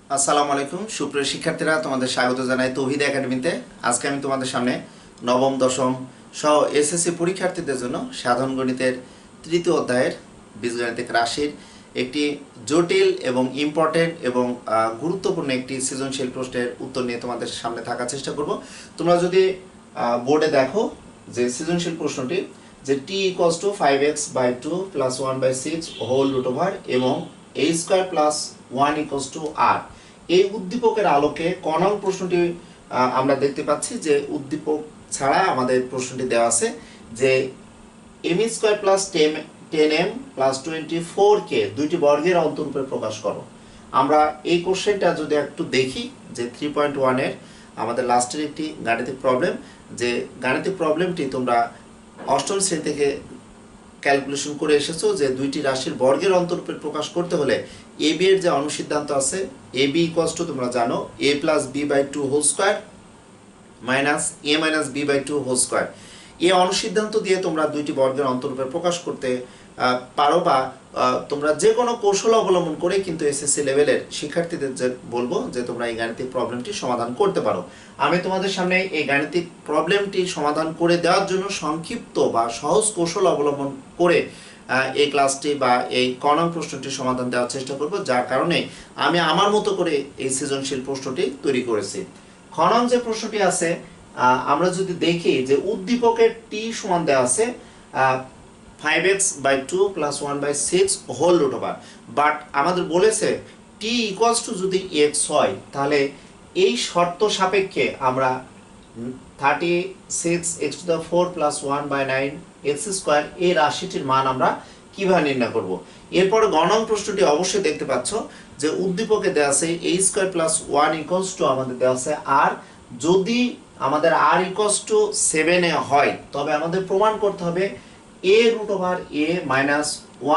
আসসালামু আলাইকুম সুপ্রিয় শিক্ষার্থীরা, তোমাদের স্বাগত জানাই তৌহিদ একাডেমিতে। আজকে আমি তোমাদের সামনে নবম দশম সহ এসএসসি পরীক্ষার্থীদের জন্য সাধারণ গণিতের তৃতীয় অধ্যায়ের বীজগণিতিক রাশির একটি জটিল এবং ইম্পর্টেন্ট এবং গুরুত্বপূর্ণ একটি সৃজনশীল প্রশ্নের উত্তর নিয়ে তোমাদের সামনে থাকার চেষ্টা করব। তোমরা যদি বোর্ডে দেখো যে সৃজনশীল প্রশ্নটি যে টি equals to 5x/2 plus 1/6 whole root over এবং a square plus 1 equals to r, এই উদ্দীপকের আলোকে ক নং প্রশ্নটি আমরা দেখতে পাচ্ছি যে উদ্দীপক ছাড়া আমাদের প্রশ্নটি দেওয়া আছে যে m square plus 10m plus 24 কে দুইটি বর্গের অন্তরূপে প্রকাশ করো। আমরা এই কোশ্চেনটা যদি একটু দেখি যে 3.1 এর আমাদের লাস্টের একটি গাণিতিক প্রবলেম, যে গাণিতিক প্রবলেমটি তোমরা অষ্টম শ্রেণী থেকে ক্যালকুলেশন করে এসেছো যে দুইটি রাশির বর্গের অন্তরূপে প্রকাশ করতে হলে এ বি এর যে অনুসিদ্ধান্ত আছে এ বি ইকুয়ালস টু তোমরা জানো a plus B by 2 whole square minus A minus B by 2 whole square. এই অনুসিদ্ধান্ত দিয়ে তোমরা দুইটি বর্গের অন্তরূপে প্রকাশ করতে পারো বা তোমরা যে কোনো কৌশল অবলম্বন করে কিন্তু এসএসসি লেভেলের শিক্ষার্থীদের যে বলবো যে তোমরা এই গাণিতিক প্রবলেমটি সমাধান করতে পারো। আমি তোমাদের সামনে এই গাণিতিক প্রবলেমটি সমাধান করে দেওয়ার জন্য সংক্ষিপ্ত বা সহজ কৌশল অবলম্বন করে এই ক্লাসটি বা এই ক নং প্রশ্নটি সমাধান দেওয়ার চেষ্টা করব, যার কারণে আমি আমার মতো করে এই সৃজনশীল প্রশ্নটি তৈরি করেছি। খ নং যে প্রশ্নটি আছে আমরা যদি দেখি যে উদ্দীপকের টি সমান দেওয়া আছে 5x/2 plus 1/6 whole root over, but আমাদের বলেছে টি ইকুয়ালস টু যদি x হয় তাহলে এই শর্ত সাপেক্ষে আমরা 36x⁴ প্লাস 1/9x² এই রাশিটির মান আমরা কিভাবে নির্ণয় করব। এরপরে গ নং প্রশ্নটি অবশ্যই দেখতে পাচ্ছ যে উদ্দীপকে দেওয়া আছে a² প্লাস 1 ইকুয়ালস টু আমাদের দেওয়া আছে r, যদি আমাদের r ইকুয়ালস টু 7 এ হয় তবে আমাদের প্রমাণ করতে হবে a root over a minus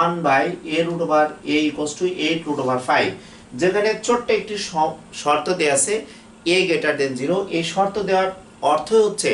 1/a root over a equals to 8 root over 5, যেখানে ছোট্ট একটি শর্ত দেওয়া আছে a গ্রেটার দেন 0। এই শর্ত দেওয়ার অর্থ হচ্ছে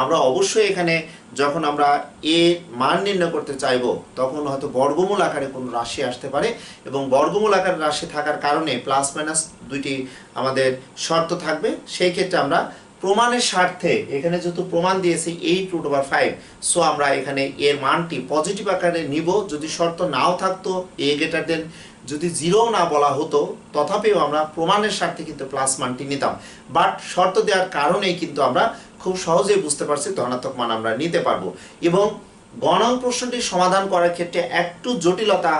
আমরা অবশ্যই এখানে যখন আমরা a মান নির্ণয় করতে চাইব তখন হয়তো বর্গমূল আকারে কোনো রাশি আসতে পারে এবং বর্গমূল আকারে রাশি থাকার কারণে প্লাস মাইনাস দুইটি আমাদের শর্ত থাকবে। সেই ক্ষেত্রে আমরা প্রমাণের স্বার্থে এখানে যেহেতু প্রমাণ দিয়েছে 8 রুট ওভার 5, সো আমরা এখানে এর মানটি পজিটিভ আকারে নিব। যদি শর্ত নাও থাকতো a গ্রেটার দেন যদি 0 না বলা হতো তথাপিও আমরা প্রমাণের স্বার্থে কিন্তু প্লাস মানটি নিতাম, বাট শর্ত দেওয়ার কারণেই কিন্তু আমরা খুব সহজেই বুঝতে পারছি ধনাত্মক মান আমরা নিতে পারবো। এবং গ নং প্রশ্নটি সমাধান করার ক্ষেত্রে একটু জটিলতা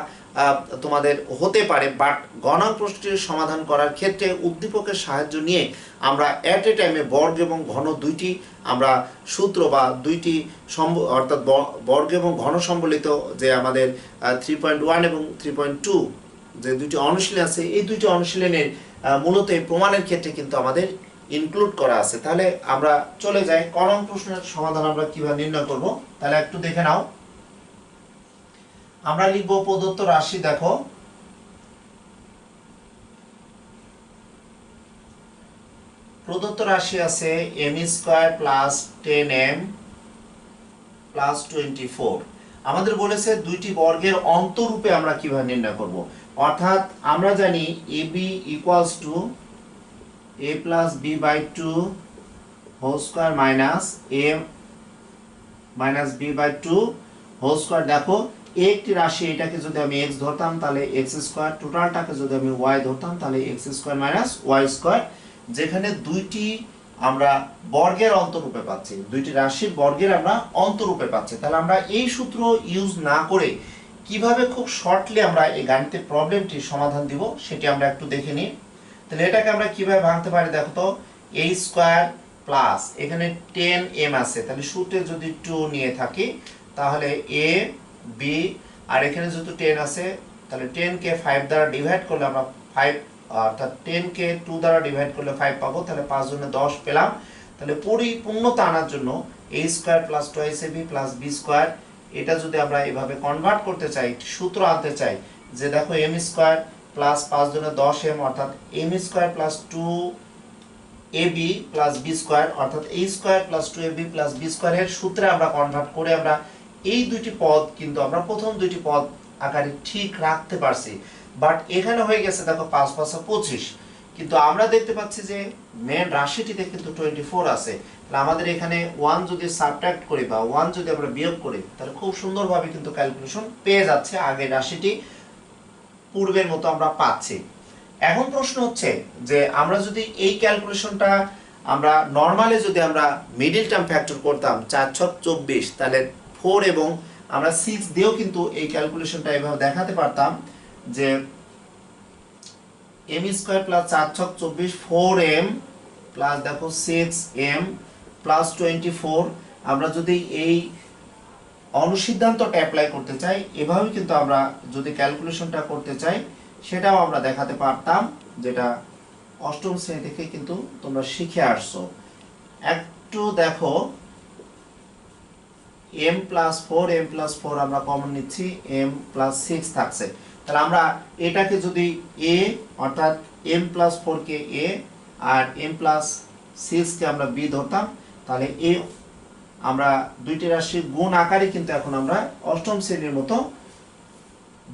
তোমাদের হতে পারে, বাট গ নং প্রশ্নটির সমাধান করার ক্ষেত্রে উদ্দীপকের সাহায্য নিয়ে আমরা অ্যাট এ টাইমে বর্গ এবং ঘন দুইটি আমরা সূত্র বা দুইটি অর্থাৎ বর্গ এবং ঘন সম্বলিত যে আমাদের 3.1 এবং 3.2 যে দুইটি অনুশীলন আছে এই দুইটি অনুশীলনের মূলত এই প্রমাণের ক্ষেত্রে কিন্তু আমাদের ইনক্লুড করা আছে। তাহলে আমরা চলে যাই ক নং প্রশ্নের সমাধান আমরা কিভাবে নির্ণয় করব। তাহলে একটু দেখে নাও, আমরা লিখব প্রদত্ত রাশি। দেখো প্রদত্ত রাশি আছে m² প্লাস 10m প্লাস 24। আমাদের বলেছে দুইটি বর্গের অন্তরূপে আমরা কিভাবে নির্ণয় করব, অর্থাৎ আমরা জানি ab equals to a plus b by 2 whole square minus a minus b by 2 whole square. দেখো একটি রাশি এটাকে যদি আমি x ধরতাম তাহলে x², টোটালটাকে যদি আমি y ধরতাম তাহলে x² মাইনাস y², যেখানে দুইটি আমরা বর্গের অন্তরূপে পাচ্ছি, দুইটি রাশির বর্গের আমরা অন্তরূপে পাচ্ছি। তাহলে আমরা এই সূত্র ইউজ না করে কিভাবে খুব শর্টলি আমরা এই গাণিতিক প্রবলেমটি সমাধান দিব সেটি আমরা একটু দেখে নিই। তাহলে এটাকে আমরা কিভাবে ভাঙতে পারি, দেখো তো a² প্লাস এখানে 10m আছে, তাহলে সূত্রে যদি 2 নিয়ে থাকি তাহলে a b আর এখানে যেহেতু 10 আছে তাহলে 10 কে 5 দ্বারা ডিভাইড করলে আমরা 5 অর্থাৎ 10 কে 2 দ্বারা ডিভাইড করলে 5 পাবো, তাহলে 5 গুণে 10 পেলাম। তাহলে পরিপূর্ণতা আনার জন্য a² plus 2ab plus b², এটা যদি আমরা এভাবে কনভার্ট করতে চাই সূত্র আনতে চাই যে দেখো m² প্লাস 5 গুণে 10m অর্থাৎ m² plus 2ab plus b² অর্থাৎ a² plus 2ab plus b² এর সূত্রে আমরা কনভার্ট করে আমরা এই দুইটি পদ কিন্তু আমরা প্রথম দুইটি পদ আকারে ঠিক রাখতে পারছি। বাট এখানে হয়ে গেছে দেখো 5 5 25, কিন্তু আমরা দেখতে পাচ্ছি যে মেন রাশিটিতে কিন্তু 24 আছে। তাহলে আমাদের এখানে 1 যদি সাবট্রাক্ট করি বা 1 যদি আমরা বিয়োগ করি তাহলে খুব সুন্দরভাবে কিন্তু ক্যালকুলেশন পেয়ে যাচ্ছে, আগের রাশিটি পূর্বের মতো আমরা পাচ্ছি। এখন প্রশ্ন হচ্ছে যে আমরা যদি এই ক্যালকুলেশনটা আমরা নরমালি যদি আমরা মিডল টার্ম ফ্যাক্টর করতাম 4 ছক 24, তাহলে 4 এবং আমরা 6 দিয়েও কিন্তু এই ক্যালকুলেশনটা এভাবে দেখাতে পারতাম যে m স্কয়ার প্লাস 4 ছক 24 4m প্লাস দেখো 6m প্লাস 24। আমরা যদি এই অনুসিদ্ধান্তটা অ্যাপ্লাই করতে চাই এভাবে কিন্তু আমরা যদি ক্যালকুলেশনটা করতে চাই সেটাও আমরা দেখাতে পারতাম, যেটা অষ্টম শ্রেণী থেকে কিন্তু তোমরা শিখে আসছো। একটু দেখো m প্লাস 4 আমরা কমন নিচ্ছি, m প্লাস 6 থাকছে। তাহলে আমরা এটাকে যদি a অর্থাৎ m প্লাস 4 কে a আর m প্লাস 6 কে আমরা b ধরতাম, তাহলে a আমরা দুইটি রাশির গুণ আকারে কিন্তু এখন আমরা অষ্টম শ্রেণীর মতো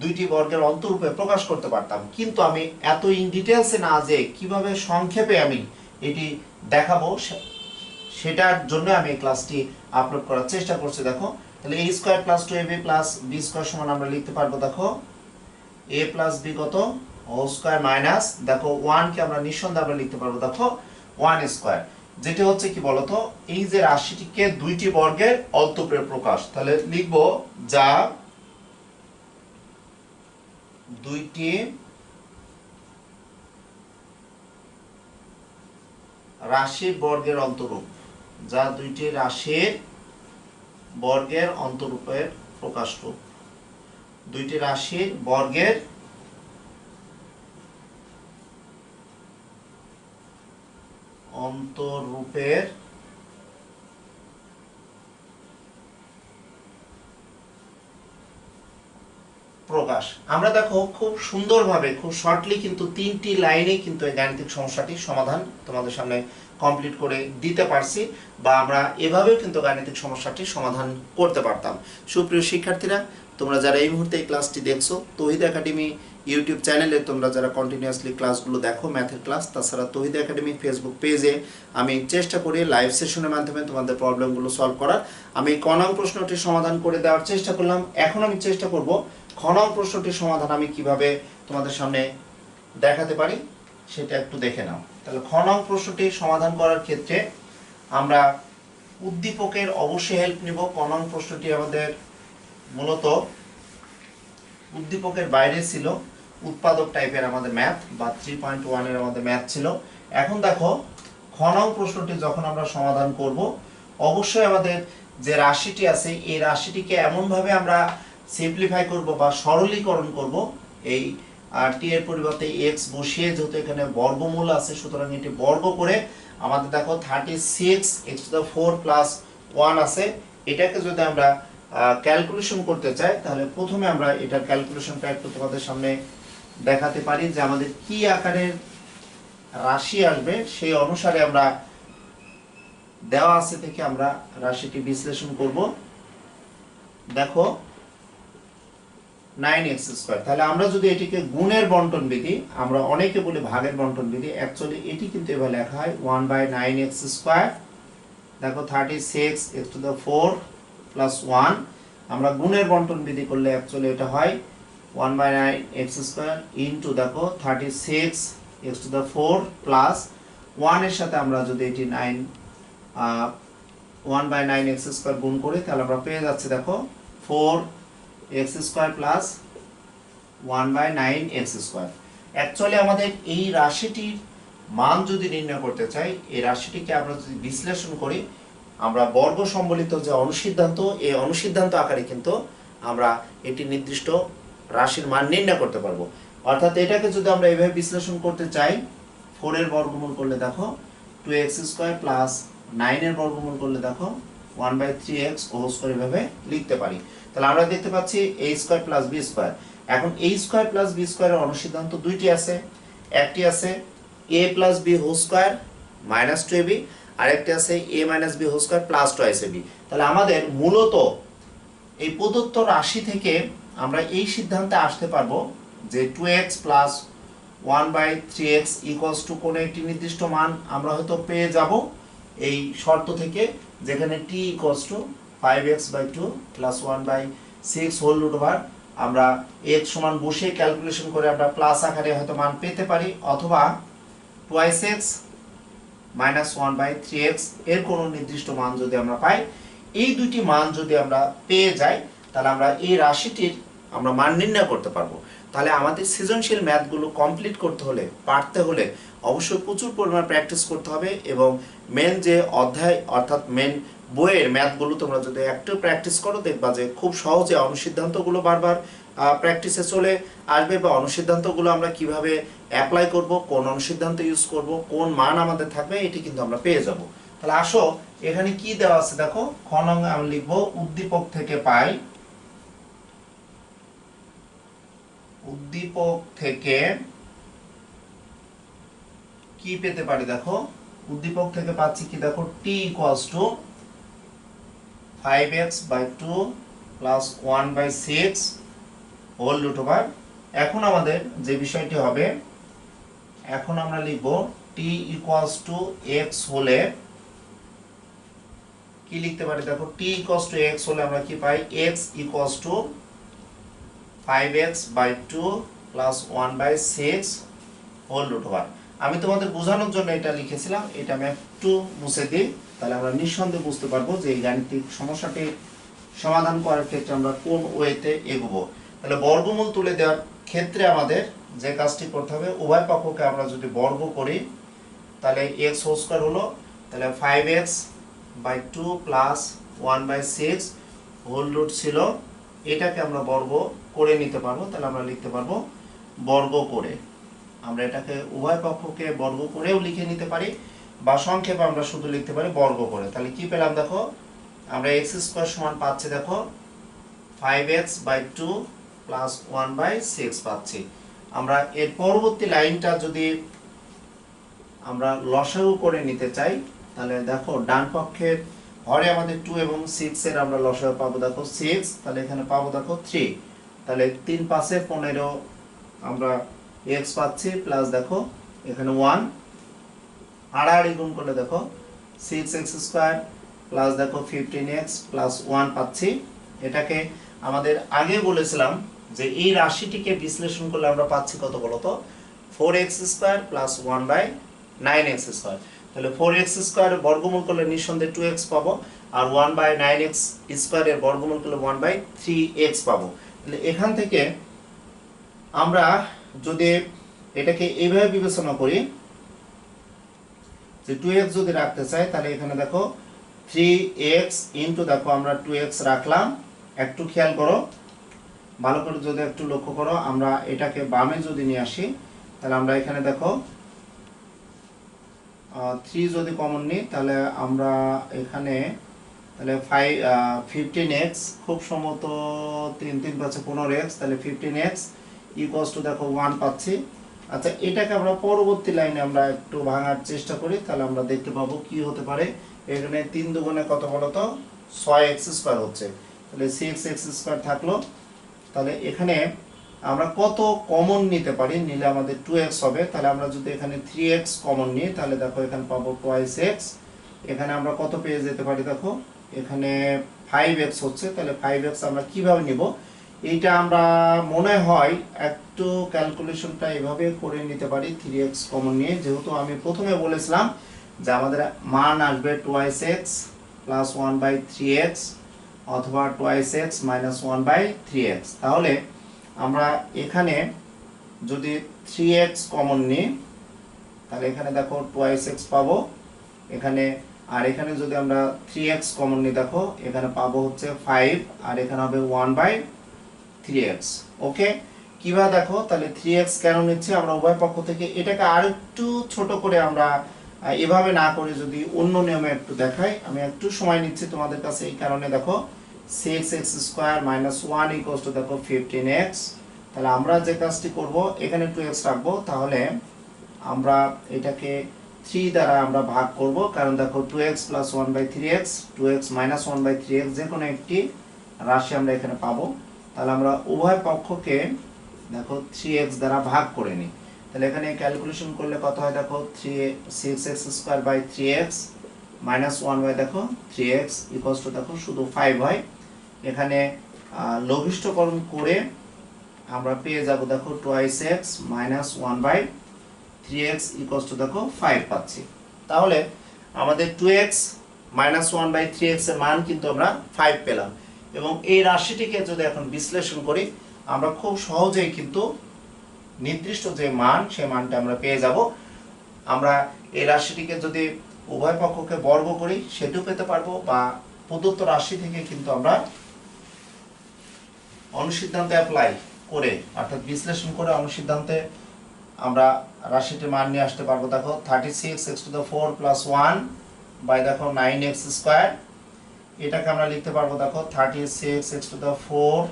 দুইটি বর্গের অন্তরূপে প্রকাশ করতে পারতাম। কিন্তু আমি এত ইন ডিটেইলসে না যে কিভাবে সংক্ষেপে আমি এটি দেখাবো সেটার জন্য আমি এই ক্লাসটি আপলোড করার চেষ্টা করছি। দেখো তাহলে a square plus 2ab plus b square সমান আমরা লিখতে পারবো, দেখো a প্লাস b কত হোল স্কয়ার মাইনাস দেখো 1 কে আমরা নিঃসন্দেহে আমরা লিখতে পারবো দেখো 1 স্কয়ার, যেটা হচ্ছে কি বলতো এই যে রাশিটিকে দুইটি বর্গের অন্তরূপে প্রকাশ। তাহলে লিখবো যা দুইটি রাশির বর্গের অন্তরূপ, যা দুইটি রাশির বর্গের অন্তরূপের প্রকাশ রূপ, দুইটি রাশির বর্গের অন্তরূপের প্রকাশ। আমরা দেখো খুব সুন্দরভাবে খুব শর্টলি কিন্তু 3টি লাইনে কিন্তু এই গাণিতিক সমস্যাটির সমাধান তোমাদের সামনে কমপ্লিট করে দিতে পারছি, বা আমরা এভাবেও কিন্তু গাণিতিক সমস্যাটির সমাধান করতে পারতাম। সুপ্রিয় শিক্ষার্থীরা, তোমরা যারা এই মুহূর্তে এই ক্লাসটি দেখছো, তৌহিদ একাডেমি ইউটিউব চ্যানেলে তোমরা যারা কন্টিনিউয়াসলি ক্লাসগুলো দেখো ম্যাথের ক্লাস, তাছাড়া তৌহিদ একাডেমি ফেসবুক পেজে আমি চেষ্টা করি লাইভ সেশনের মাধ্যমে তোমাদের প্রবলেমগুলো সলভ করার। আমি ক নং প্রশ্নটির সমাধান করে দেওয়ার চেষ্টা করলাম, এখন আমি চেষ্টা করব খ নং প্রশ্নটির সমাধান আমি কিভাবে তোমাদের সামনে দেখাতে পারি সেটা একটু দেখে নাও। তাহলে খ নং প্রশ্নটির সমাধান করার ক্ষেত্রে আমরা উদ্দীপকের অবশ্যই হেল্প নিব। ক নং প্রশ্নটি আমাদের মূলত উদ্দীপকের বাইরে ছিল, উৎপাদক টাইপের আমাদের ম্যাথ বা 3.1 এর আমাদের ম্যাথ ছিল। এখন দেখো খ নং প্রশ্নটি যখন আমরা সমাধান করব অবশ্যই আমাদের যে রাশিটি আছে এই রাশিটিকে এমনভাবে আমরা সিম্পলিফাই করব বা সরলীকরণ করব, এই টি এর পরিবর্তে x বসিয়ে, যেহেতু এখানে বর্গমূল আছে সুতরাং এটি বর্গ করে আমাদের দেখো 36x⁴ প্লাস 1 আছে। এটাকে যদি আমরা ক্যালকুলেশন করতে চাই তাহলে প্রথমে আমরা এটার ক্যালকুলেশনটা একটু তোমাদের সামনে দেখাতে পারি যে আমাদের কি আকারের রাশি আসবে সেই অনুসারে আমরা দেওয়া আছে থেকে আমরা রাশিটি বিশ্লেষণ করব। দেখো 9x², তাহলে আমরা যদি এটিকে গুণের বন্টন বিধি, আমরা অনেকে বলি ভাগের বন্টন বিধি, অ্যাকচুয়ালি এটি কিন্তু এভাবে লেখা হয় 1/9x²। দেখো 36x⁴ প্লাস 1, আমরা গুণের বন্টন বিধি করলে অ্যাকচুয়ালি এটা হয় 1/9x² ইনটু দেখো 36x⁴ প্লাস 1 এর সাথে আমরা যদি এটি 1/9x² গুণ করি তাহলে আমরা পেয়ে যাচ্ছে দেখো 4x² প্লাস 1/9x²। অ্যাকচুয়ালি আমাদের এই রাশিটির মান যদি নির্ণয় করতে চাই, এই রাশিটিকে আমরা যদি বিশ্লেষণ করি আমরা বর্গ সম্বলিত যে অনুসিদ্ধান্ত, এই অনুসিদ্ধান্ত আকারে কিন্তু আমরা এটি নির্দিষ্ট রাশির মান নির্ণয় করতে পারবো। অর্থাৎ এটাকে যদি আমরা এইভাবে বিশ্লেষণ করতে চাই, 4 এর বর্গমূল করলে দেখো 2x² প্লাস 9 এর বর্গমূল করলে দেখো 1/3x হোল স্কয়ার এভাবে লিখতে পারি। তাহলে আমরা দেখতে পাচ্ছি a² প্লাস b²। এখন a² প্লাস b² এর অনুসিদ্ধান্ত দুইটি আছে, একটি আছে a plus b whole square minus 2ab, আর একটি আছে a minus b whole square plus 2ab। তাহলে আমাদের মূলত এই প্রদত্ত রাশি থেকে আমরা এই সিদ্ধান্তে আসতে পারবো যে 2x plus 1/3x equals to কোনো একটি নির্দিষ্ট মান আমরা হয়তো পেয়ে যাব এই শর্ত থেকে, যেখানে t equals to 5x/2 plus 1/6 whole root over আমরা x সমান বসে ক্যালকুলেশন করে আমরা প্লাস আকারে হয়তো মান পেতে পারি, অথবা 2x মাইনাস 1/3x এর কোনো নির্দিষ্ট মান যদি আমরা পাই, এই দুটি মান যদি আমরা পেয়ে যাই তাহলে আমরা এই রাশিটির আমরা মান নির্ণয় করতে পারবো। তাহলে আমাদের সৃজনশীল ম্যাথগুলো কমপ্লিট করতে হলে, পারতে হলে অবশ্যই প্রচুর পরিমাণ প্র্যাকটিস করতে হবে, এবং মেন যে অধ্যায় অর্থাৎ মেন বইয়ের ম্যাথগুলো তোমরা যদি একটু প্র্যাকটিস করো, দেখবা যে খুব সহজে অনুসিদ্ধান্তগুলো বারবার প্র্যাকটিসে চলে আসবে, বা অনুসিদ্ধান্তগুলো আমরা কিভাবে অ্যাপ্লাই করব, কোন অনুসিদ্ধান্ত ইউজ করব, কোন মান আমাদের থাকবে, এটি কিন্তু আমরা পেয়ে যাব। তাহলে আসো এখানে কি দেওয়া আছে দেখো, খ নং আমি লিখবো উদ্দীপক থেকে পাই, উদ্দীপক থেকে কি পেতে পারি দেখো, উদ্দীপক থেকে পাচ্ছি কি দেখো, t equals to 5x/2 plus 1/6 whole root over. এখন আমাদের যে বিষয়টি হবে, এখন আমরা লিখব t ইকুয়ালস টু x হলে কি লিখতে পারি দেখো, t ইকুয়ালস টু x হলে আমরা কি পাই, x equals to 5x/2 plus 1/6 whole root over. আমি তোমাদের বোঝানোর জন্য এটা লিখেছিলাম, এটা আমি একটু মুছে দিই, তাহলে আমরা নিঃসন্দেহে বুঝতে পারবো যে এই গাণিতিক সমস্যাটি সমাধান করার ক্ষেত্রে আমরা কোন ওয়েতে এগোবো। তাহলে বর্গমূল তুলে দেওয়ার ক্ষেত্রে আমাদের যে কাজটি করতে হবে, উভয় পক্ষকে আমরা যদি বর্গ করি তাহলে x হোল স্কয়ার হলো, তাহলে 5x/2 প্লাস 1/6 হোল রুট ছিল, এটাকে আমরা বর্গ করে নিতে পারবো। তাহলে আমরা লিখতে পারবো বর্গ করে, আমরা এটাকে উভয় পক্ষকে বর্গ করেও লিখে নিতে পারি, বা সংক্ষেপে আমরা শুধু লিখতে পারি বর্গ করে। তাহলে কি পেলাম দেখো, আমরা x স্কয়ার সমান পাচ্ছি দেখো 5x/2 প্লাস 1/6 পাচ্ছি। আমরা এর পরবর্তী লাইনটা যদি আমরা লসাগু করে নিতে চাই, তাহলে দেখো ডান পক্ষের হরে আমাদের 2 এবং 6 এর আমরা লসাগু পাবো দেখো 6, তাহলে এখানে পাবো দেখো 3, তাহলে 3 5 15 আমরা x পাচ্ছি, প্লাস দেখো এখানে 1 আড়াআড়ি গুণ করলে দেখো 6x স্কয়ার প্লাস দেখো 15x প্লাস 1 পাচ্ছি। এটাকে আমাদের আগে বলেছিলাম যে এই রাশিটিকে বিশ্লেষণ করলে আমরা পাচ্ছি কত বলতো, 4x square plus 1/9x square. তাহলে 4x স্কয়ারের বর্গমূল করলে নিঃসন্দেহে 2x পাবো, আর 1/9x স্কয়ারের বর্গমূল করলে 1/3x পাবো। তাহলে এখান থেকে আমরা যদি এটাকে এইভাবে বিবেচনা করি যে 2x যদি রাখতে চাই, তাহলে এখানে দেখো 3x ইনটু দেখো আমরা 2x রাখলাম। একটু খেয়াল করো, ভালো করে যদি একটু লক্ষ্য করো, আমরা এটাকে বামে যদি নিয়ে আসি, তাহলে আমরা এখানে দেখো 3 যদি কমন নিই, তাহলে আমরা এখানে তাহলে 15x খুব সম্ভবত 3 3 5 15x, তাহলে 15x ইকুয়ালস টু দেখো 1 পাচ্ছি। আচ্ছা, এটাকে আমরা পরবর্তী লাইনে আমরা একটু ভাঙার চেষ্টা করি, তাহলে আমরা দেখতে পাবো কি হতে পারে। এখানে 3 দুগুণে কত বলতো, 6x স্কয়ার হচ্ছে, তাহলে 6x স্কয়ার থাকলো। তাহলে এখানে আমরা কত কমন নিতে পারি, নিলে আমাদের 2x হবে। তাহলে আমরা যদি এখানে 3x কমন নিই, তাহলে দেখো এখানে পাবো 2x, এখানে আমরা কত পেয়ে যেতে পারি দেখো, এখানে 5x হচ্ছে, তাহলে 5x আমরা কিভাবে নিব, এইটা আমরা মনে হয় একটু ক্যালকুলেশনটা এভাবে করে নিতে পারি 3x কমন নিয়ে, যেহেতু আমি প্রথমে বলেছিলাম যে আমাদের মান আসবে 2x প্লাস 1/3x অথবা 2x মাইনাস 1/3x। তাহলে আমরা এখানে যদি 3x কমন নিই, তাহলে এখানে দেখো 2x পাবো এখানে, আর এখানে যদি আমরা 3x কমন নিই দেখো এখানে পাবো হচ্ছে 5, আর এখানে হবে 1/3x। ওকে, কিভাবে দেখো, তাহলে 3x কেন নিচ্ছে, আমরা উভয় পক্ষ থেকে এটাকে আরেকটু ছোট করে আমরা এভাবে না করে যদি অন্য নিয়মে একটু দেখাই, আমি একটু সময় নিচ্ছি তোমাদের কাছে, এই কারণে দেখো 6x square minus 1 equals two দেখো 15x। তাহলে আমরা যে কাজটি করব, এখানে 2x রাখবো, তাহলে আমরা এটাকে 3 দ্বারা আমরা ভাগ করব, কারণ দেখো 2x plus 1/3x 2x minus 1/3x যে কোনো একটি রাশি আমরা এখানে পাবো। তাহলে আমরা উভয় পক্ষকে দেখো 3x দ্বারা ভাগ করে নিই, তাহলে এখানে ক্যালকুলেশন করলে কত হয় দেখো 6x square by 3x minus 1 by দেখো 3x ইকুয়ালস টু দেখো শুধু 5 হয়। এখানে লঘিষ্ঠকরণ করে আমরা পেয়ে যাব দেখো 2x minus 1 by 3x equals to দেখো 5 পাচ্ছি। তাহলে আমাদের 2x মাইনাস 1 বাই 3x এর মান কিন্তু আমরা 5 পেলাম, এবং এই রাশিটিকে যদি এখন বিশ্লেষণ করি আমরা খুব সহজেই কিন্তু নির্দিষ্ট যে মান সেই মানটা আমরা পেয়ে যাব। আমরা এই রাশিটিকে যদি উভয় পক্ষকে বর্গ করি সেটাও পেতে পারবো, বা প্রদত্ত রাশি থেকে কিন্তু আমরা অনুসিদ্ধান্ত অ্যাপ্লাই করে অর্থাৎ বিশ্লেষণ করে অনুসিদ্ধান্তে আমরা রাশিটির মান নিয়ে আসতে পারবো। দেখো 36x⁴ প্লাস 1 বাই দেখো 9x স্কয়ার, এটাকে আমরা লিখতে পারবো দেখো 36x⁴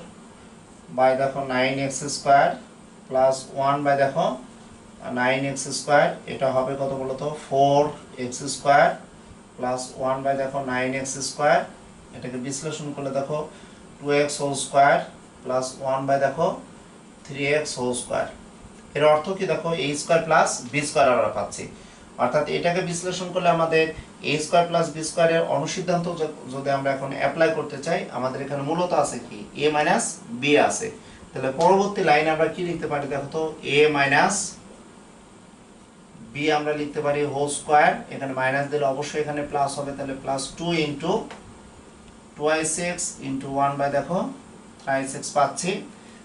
বাই দেখো 9x স্কয়ার প্লাস 1 বাই দেখো 9x স্কয়ার, এটা হবে কত বলতো 4x স্কয়ার প্লাস 1 বাই দেখো 9x স্কয়ার। এটাকে বিশ্লেষণ করলে দেখো 2x whole square plus 1 by দেখো 3x হোল স্কয়ার। এর অর্থ কি দেখো a square plus b square আমরা পাচ্ছি, অর্থাৎ এটাকে বিশ্লেষণ করলে আমাদের a স্কয়ার প্লাস b স্কয়ারের অনুসিদ্ধান্ত যদি আমরা এখন অ্যাপ্লাই করতে চাই আমাদের এখানে মূলত আছে কি a মাইনাস b আছে। তাহলে পরবর্তী লাইনে আমরা কি লিখতে পারি দেখো তো a মাইনাস b আমরা লিখতে পারি হোল স্কয়ার, এখানে মাইনাস দিলে অবশ্যই এখানে প্লাস হবে, তাহলে plus 2 into 2x into 1 by দেখো 3x পাচ্ছি।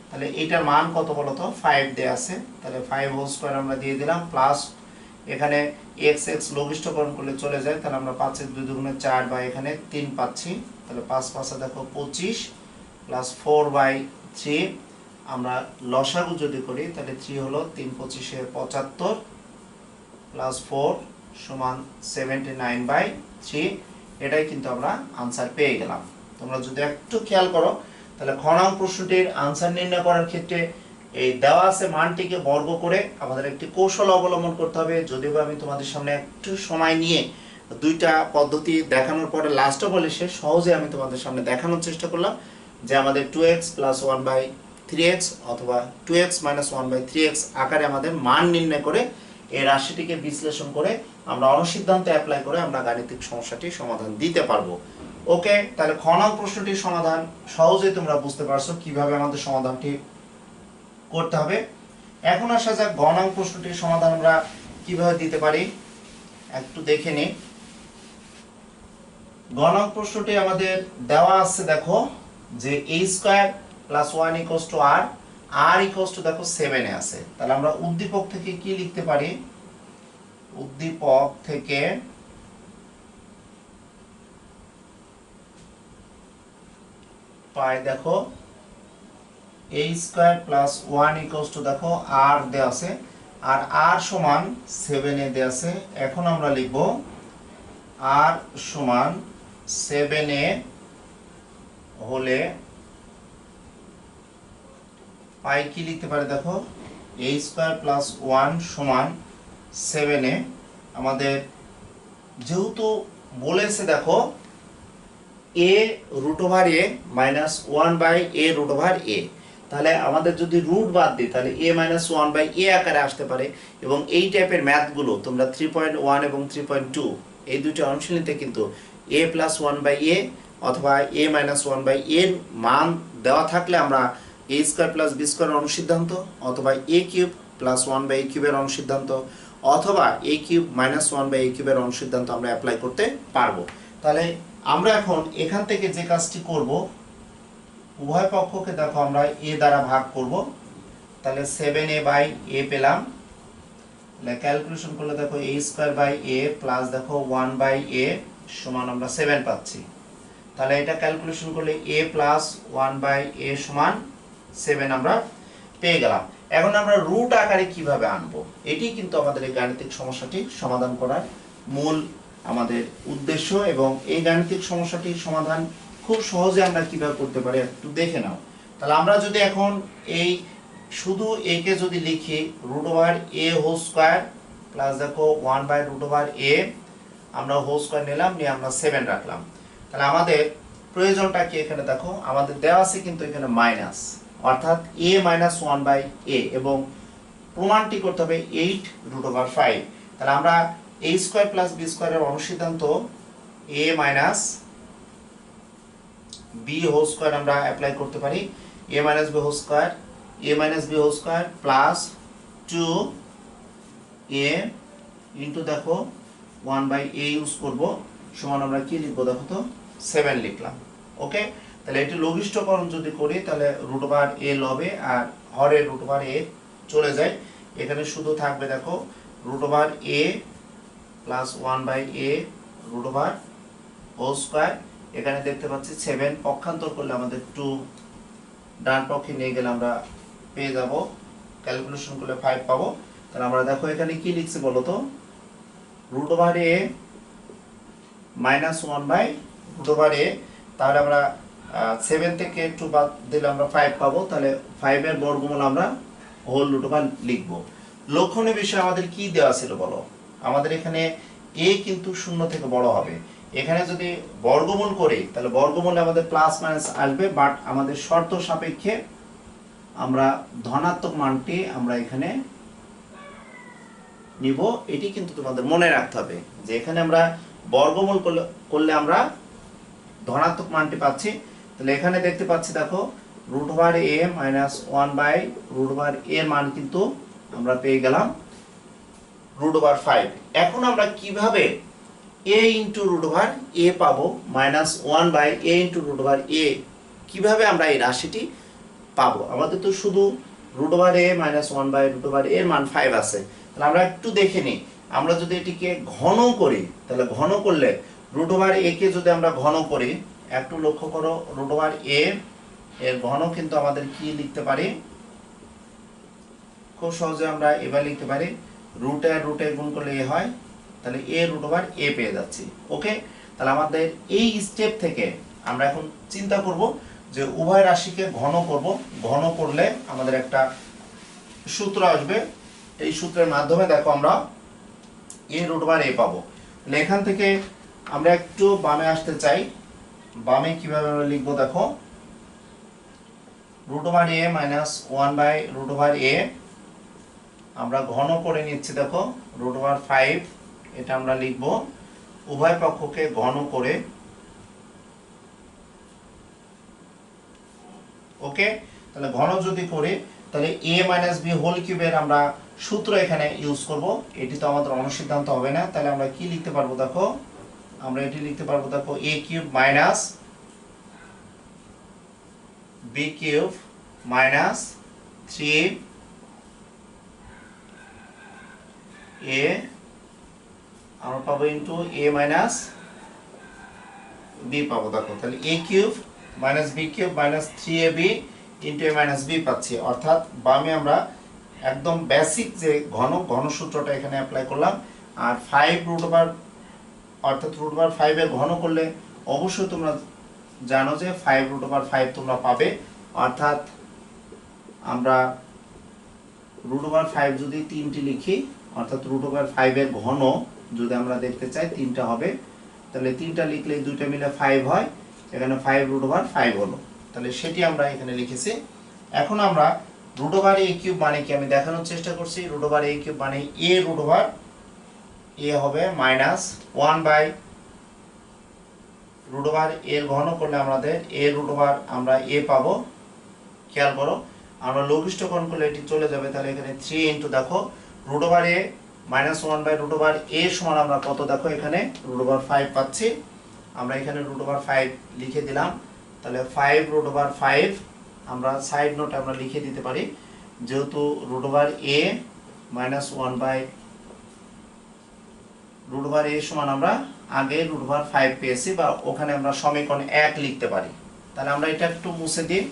তাহলে এটার মান কত বলতো 5 দেয়া আছে, তাহলে 5 হোল স্কয়ার আমরা দিয়ে দিলাম, প্লাস এখানে x x লঘিষ্ঠকরণ করলে চলে যায়, তাহলে আমরা 5 এর 2 দুগুণে 4 বাই এখানে 3 পাচ্ছি, তাহলে 5 5 দেখো 25 প্লাস 4 বাই 3 আমরা লসাগু যদি করি তাহলে 3 হলো 3 25 এ 75 প্লাস 4 সমান 79 বাই 3। এটাই কিন্তু আমরা आंसर পেয়ে গেলাম। তোমরা যদি একটু খেয়াল করো তাহলে খ নং প্রশ্নটির आंसर নির্ণয় করার ক্ষেত্রে এই দেওয়া আছে মানটিকে বর্গ করে আমাদের একটি কৌশল অবলম্বন করতে হবে। যদিও আমি তোমাদের সামনে একটু সময় নিয়ে দুইটা পদ্ধতি দেখানোর পরে লাস্ট অফ বলে শেষ সহজে আমি তোমাদের সামনে দেখানোর চেষ্টা করলাম যে আমাদের 2x + 1/3x অথবা 2x - 1/3x আকারে আমাদের মান নির্ণয় করে এই রাশিটিকে বিশ্লেষণ করে আমরা অনুসিদ্ধান্তে অ্যাপ্লাই করে আমরা গাণিতিক সমস্যাটির সমাধান দিতে পারবো। ওকে, তাহলে খ নং প্রশ্নটির সমাধান সহজেই তোমরা বুঝতে পারছো কিভাবে আমাদের সমাধানটি করতে হবে। এখন আসা যাক গ নং প্রশ্নটির সমাধান আমরা কিভাবে দিতে পারি একটু দেখে নিই। গ নং প্রশ্নটি আমাদের দেওয়া আছে দেখো যে a² + 1 = r, r = দেখো 7 এ আছে। তাহলে আমরা উদ্দীপক থেকে কি লিখতে পারি, উদ্দীপক থেকে পাই দেখো a² + 1 = দেখো r দেয়া আছে, আর r সমান 7 এ দেয়া আছে। এখন আমরা লিখব r সমান 7 এ হলে পাই কি লিখতে পারে দেখো a² + 1 সমান 7 এ। আমাদের যেহেতু বলেছে দেখো a√a - 1/a√a, তাহলে আমাদের যদি রুট বাদ দিই তাহলে a - 1/a আকারে আসতে পারে। এবং এই টাইপের ম্যাথগুলো তোমরা 3.1 এবং 3.2 এই দুটো অনুশীলনীতে কিন্তু a + 1/a অথবা a - 1/a এর মান দেওয়া থাকলে আমরা a² + b² অনুসিদ্ধান্ত অথবা a³ + 1/a³ এর অনুসিদ্ধান্ত অথবা a³ - 1/a³ এর অনুসিদ্ধান্ত আমরা অ্যাপ্লাই করতে পারবো। তাহলে আমরা এখন এখান থেকে যে কাজটি করব উভয় পক্ষকে দেখো আমরা a দ্বারা ভাগ করব, তাহলে 7a/a পেলাম। তাহলে ক্যালকুলেশন করলে দেখো a² প্লাস দেখো 1/a সমান আমরা 7 পাচ্ছি। তাহলে এটা ক্যালকুলেশন করলে a প্লাস 1/a সমান 7 আমরা পেয়ে গেলাম। এখন আমরা রুট আকারে কিভাবে আনবো এটি কিন্তু আমাদের এই গাণিতিক সমস্যাটি সমাধান করার মূল আমাদের উদ্দেশ্য, এবং এই গাণিতিক সমস্যাটির সমাধান খুব সহজে আমরা কিভাবে করতে পারি একটু দেখে নাও। তাহলে আমরা যদি এখন এই শুধু a কে যদি লিখি √a হোল স্কয়ার প্লাস দেখো 1/√a আমরা হোল স্কয়ার নিলাম, নিয়ে আমরা 7 রাখলাম। তাহলে আমাদের প্রয়োজনটা কি এখানে দেখো আমাদের দেওয়া আছে কিন্তু এখানে মাইনাস, অর্থাৎ a - 1/a এবং প্রমাণটি করতে হবে 8√5। তাহলে আমরা a স্কয়ার প্লাস b স্কয়ারের অনুসিদ্ধান্ত a minus b whole square আমরা অ্যাপ্লাই করতে পারি। a minus b whole square, a minus b whole square plus 2a into দেখো 1/a ইউজ করব সমান আমরা কি লিখব দেখো তো 7 লিখলাম। ওকে, তাহলে এটি লঘিষ্ঠকরণ যদি করি তাহলে √a লবে আর হরে √a চলে যায়। এখানে শুধু থাকবে দেখো √a plus 1/a √ whole square. এখানে দেখতে পাচ্ছি 7 পক্ষান্তর করলে আমাদের 2 ডান পক্ষে নিয়ে গেলে আমরা পেয়ে যাব, ক্যালকুলেশন করলে 5 পাবো। তাহলে আমরা দেখো এখানে কি লিখছি বলো তো, √a মাইনাস 1/√a। তাহলে আমরা 7 থেকে 2 বাদ দিলে আমরা 5 পাবো। তাহলে 5 এর বর্গমূল আমরা হোল √a লিখব। লক্ষণীয় বিষয় আমাদের কি দেওয়া ছিল বলো, আমাদের এখানে a কিন্তু 0 থেকে বড় হবে। এখানে যদি বর্গমূল করি তাহলে বর্গমূলে আমাদের প্লাস মাইনাস আসবে, বাট আমাদের শর্ত সাপেক্ষে আমরা ধনাত্মক মানটি আমরা এখানে নিব। এটি কিন্তু তোমাদের মনে রাখতে হবে যে এখানে আমরা বর্গমূল করলে আমরা ধনাত্মক মানটি পাচ্ছি। তাহলে এখানে দেখতে পাচ্ছি দেখো √a মাইনাস 1/√a এর মান কিন্তু আমরা পেয়ে গেলাম √5। এখন আমরা কিভাবে a ইনটু √a পাবো মাইনাস 1/a ইনটু √a, কিভাবে আমরা এই রাশিটি পাবো? আমাদের তো শুধু √a মাইনাস 1/√a এর মান 5 আছে। তাহলে আমরা একটু দেখে নিই, আমরা যদি এটিকে ঘন করি তাহলে ঘন করলে √a কে যদি আমরা ঘন করি, একটু লক্ষ্য করো √a এর ঘন কিন্তু আমাদের কি লিখতে পারি, খুব সহজে আমরা এবার লিখতে পারি √a গুণ করলে a হয়, তাহলে a পেয়ে যাচ্ছি। ওকে, তাহলে আমাদের এই স্টেপ থেকে আমরা এখন চিন্তা করব যে উভয় রাশিকে ঘন করব। ঘন করলে আমাদের একটা সূত্র আসবে, এই সূত্রের মাধ্যমে দেখো আমরা a√a পাবো। তাহলে এখান থেকে আমরা একটু বামে আসতে চাই। বামে কিভাবে আমরা লিখবো দেখো, √a মাইনাস 1/√a আমরা ঘন করে নিচ্ছি দেখো √5, এটা আমরা লিখব উভয় পক্ষকে ঘন করে। ওকে, তাহলে ঘন যদি করি তাহলে a মাইনাস b হোল কিউবের আমরা সূত্র এখানে ইউজ করব। এটি তো আমাদের অনুসিদ্ধান্ত হবে না, তাহলে আমরা কি লিখতে পারবো দেখো, আমরা এটি লিখতে পারবো দেখো a cube minus b cube minus 3a আমরা পাবো ইনটু a মাইনাস b পাবো দেখো। তাহলে a cube minus b cube minus 3ab into a minus b পাচ্ছি। অর্থাৎ বামে আমরা একদম বেসিক যে ঘন সূত্রটা এখানে অ্যাপ্লাই করলাম। আর 5 অর্থাৎ √5 এর ঘন করলে অবশ্যই তোমরা জানো যে 5 তোমরা পাবে। অর্থাৎ আমরা √5 যদি 3টি লিখি, অর্থাৎ √5 এর ঘন যদি আমরা দেখতে চাই 3টা হবে, তাহলে 3টা লিখলে 2টা মিলে 5 হয়, এখানে 5 হলো। তাহলে সেটি আমরা এখানে লিখেছি। এখন আমরা √a কিউব মানে কি আমি দেখানোর চেষ্টা করছি। √a কিউব মানে a হবে মাইনাস 1/√a এর ঘন করলে আমাদের a√a আমরা a পাবো। খেয়াল করো, আমরা লঘিষ্ঠকরণ করলে এটি চলে যাবে, তাহলে এখানে 3 ইনটু দেখো √a মাইনাস 1/√a সমান আমরা কত দেখো এখানে √5 পাচ্ছি। আমরা এখানে √5 লিখে দিলাম। তাহলে 5 আমরা সাইড নোট আমরা লিখে দিতে পারি, যেহেতু √a মাইনাস 1/√a সমান আমরা আগে √5 পেয়েছি, বা ওখানে আমরা সমীকরণ 1 লিখতে পারি। তাহলে আমরা এটা একটু মুছে দিই,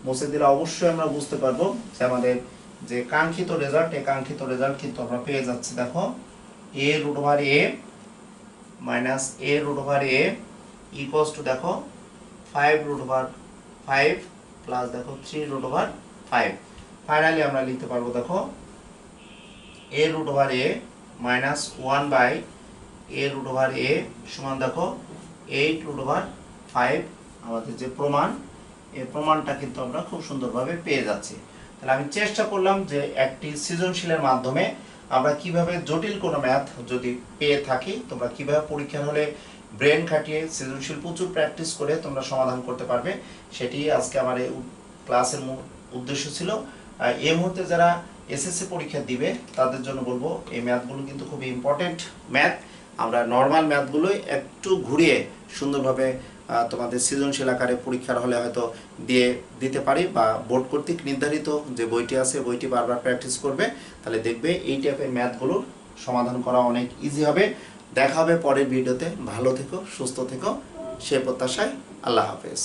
মুছে দিলে অবশ্যই আমরা বুঝতে পারবো যে আমাদের যে কাঙ্ক্ষিত রেজাল্ট, এই কাঙ্ক্ষিত রেজাল্ট কিন্তু আমরা পেয়ে যাচ্ছি দেখো a√a minus a√a equals to দেখো 5√5 প্লাস দেখো 3√5। ফাইনালি আমরা লিখতে পারবো দেখো a√a মাইনাস 1/a√a সমান দেখো 8√5। আমাদের যে প্রমাণ, এই প্রমাণটা কিন্তু আমরা খুব সুন্দরভাবে পেয়ে যাচ্ছি। তাহলে আমি চেষ্টা করলাম যে একটি সৃজনশীলের মাধ্যমে আমরা কিভাবে জটিল কোনো ম্যাথ যদি পেয়ে থাকি তোমরা কিভাবে পরীক্ষার হলে ব্রেন খাটিয়ে সৃজনশীল প্রচুর প্র্যাকটিস করে তোমরা সমাধান করতে পারবে, সেটি আজকে আমার এই ক্লাসের উদ্দেশ্য ছিল। এই মুহূর্তে যারা এসএসসি পরীক্ষা দিবে তাদের জন্য বলবো এই ম্যাথগুলো কিন্তু খুবই ইম্পর্টেন্ট ম্যাথ। আমরা নর্মাল ম্যাথগুলোই একটু ঘুরিয়ে সুন্দরভাবে তোমাদের সৃজনশীল আকারে পরীক্ষার হলে হয়তো দিতে পারি, বা বোর্ড কর্তৃক নির্ধারিত যে বইটি আছে বইটি বারবার প্র্যাকটিস করবে, তাহলে দেখবে এই টাইপের ম্যাথগুলোর সমাধান করা অনেক ইজি হবে। দেখা হবে পরের ভিডিওতে। ভালো থেকো, সুস্থ থেকো, সে প্রত্যাশায়। আল্লাহ হাফেজ।